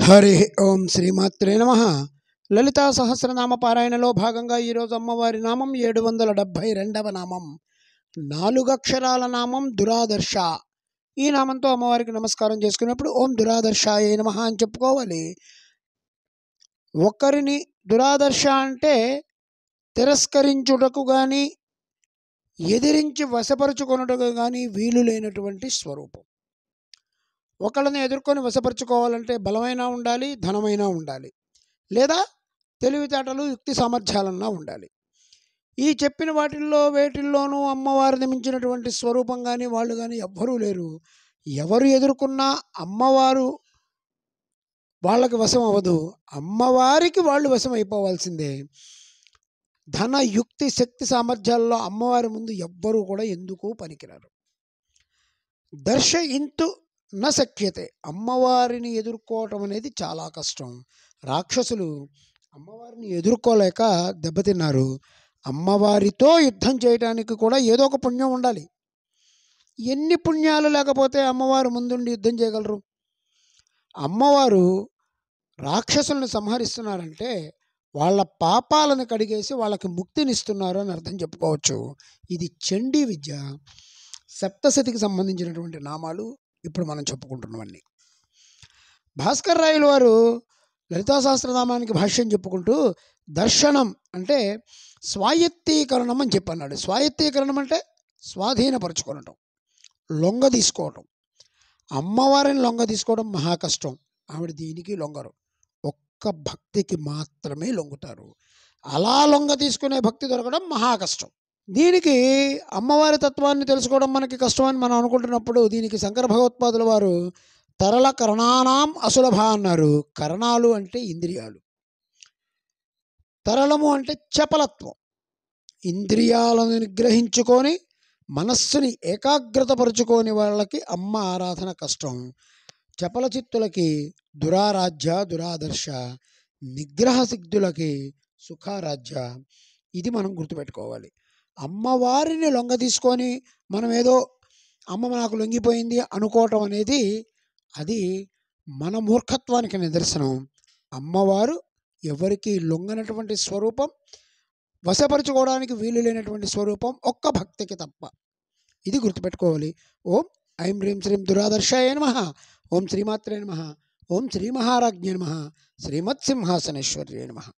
హరి ఓం శ్రీమాత్రే నమః. లలితా సహస్రనామ పారాయణలో భాగంగా ఈరోజు అమ్మవారి నామం 772వ నామం, 4 అక్షరాల నామం దురాదర్శ. ఈ నామంతో అమ్మవారికి నమస్కారం చేసుకున్నప్పుడు ఓం దురాదర్శాయ నమః అని చెప్పుకోవాలి. ఒకరిని దురాదర్శ అంటే తిరస్కరించుటకు కానీ ఎదిరించి వశపరుచుకొనుటకు కానీ వీలు లేనటువంటి స్వరూపం. ఒకళ్ళని ఎదుర్కొని వశపరుచుకోవాలంటే బలమైనా ఉండాలి, ధనమైనా ఉండాలి, లేదా తెలివితేటలు యుక్తి సామర్థ్యాలన్నా ఉండాలి. ఈ చెప్పిన వేటిల్లోనూ అమ్మవారిని మించినటువంటి స్వరూపం కానీ వాళ్ళు కానీ ఎవ్వరూ లేరు. ఎవరు ఎదుర్కొన్నా అమ్మవారు వాళ్ళకి వశం అవ్వదు, అమ్మవారికి వాళ్ళు వశం అయిపోవాల్సిందే. ధన యుక్తి శక్తి సామర్థ్యాల్లో అమ్మవారి ముందు ఎవ్వరూ కూడా ఎందుకు పనికిరారు. దర్శ ఇంతు న శక్యతే. అమ్మవారిని ఎదుర్కోవటం అనేది చాలా కష్టం. రాక్షసులు అమ్మవారిని ఎదుర్కోలేక దెబ్బతిన్నారు. అమ్మవారితో యుద్ధం చేయడానికి కూడా ఏదో ఒక పుణ్యం ఉండాలి. ఎన్ని పుణ్యాలు లేకపోతే అమ్మవారు ముందుండి యుద్ధం చేయగలరు? అమ్మవారు రాక్షసులను సంహరిస్తున్నారంటే వాళ్ళ పాపాలను కడిగేసి వాళ్ళకి ముక్తినిస్తున్నారు అని అర్థం చెప్పుకోవచ్చు. ఇది చండీ విద్య. సప్తశతికి సంబంధించినటువంటి నామాలు ఇప్పుడు మనం చెప్పుకుంటున్నవన్నీ. భాస్కర్ రాయుల వారు లలితా సహస్రనామానికి భాష్యం చెప్పుకుంటూ దర్శనం అంటే స్వాయత్తీకరణం అని చెప్పన్నాడు. స్వాయత్తీకరణం అంటే స్వాధీనపరచుకోవటం, లొంగ తీసుకోవటం. అమ్మవారిని లొంగ తీసుకోవడం మహా కష్టం. ఆవిడ దీనికి లొంగరు, ఒక్క భక్తికి మాత్రమే లొంగుతారు. అలా లొంగ తీసుకునే భక్తి దొరకడం మహా కష్టం. దీనికి అమ్మవారి తత్వాన్ని తెలుసుకోవడం మనకి కష్టం అని మనం అనుకుంటున్నప్పుడు దీనికి శంకర భగవత్పాదుల వారు తరళ కరణానాం అసులభ అన్నారు. కరణాలు అంటే ఇంద్రియాలు, తరళము అంటే చపలత్వం. ఇంద్రియాలను నిగ్రహించుకొని మనస్సుని ఏకాగ్రతపరుచుకోని వాళ్ళకి అమ్మ ఆరాధన కష్టం. చపల చిత్తులకి దురారాధ్య దురాదర్శ, నిగ్రహ సిద్ధులకి సుఖారాధ్య. ఇది మనం గుర్తుపెట్టుకోవాలి. అమ్మవారిని లొంగ తీసుకొని మనం ఏదో అమ్మ నాకు లొంగిపోయింది అనుకోవటం అనేది అది మన మూర్ఖత్వానికి నిదర్శనం. అమ్మవారు ఎవరికి లొంగనటువంటి స్వరూపం, వశపరుచుకోవడానికి వీలు లేనటువంటి స్వరూపం ఒక్క భక్తికి తప్ప. ఇది గుర్తుపెట్టుకోవాలి. ఓం ఐం హ్రీం శ్రీం దురాదర్శాయ నమః. ఓం శ్రీమాత్రే నమః. ఓం శ్రీ మహారాజ్ఞే నమః. శ్రీమత్సింహాసనేశ్వర్యే నమః.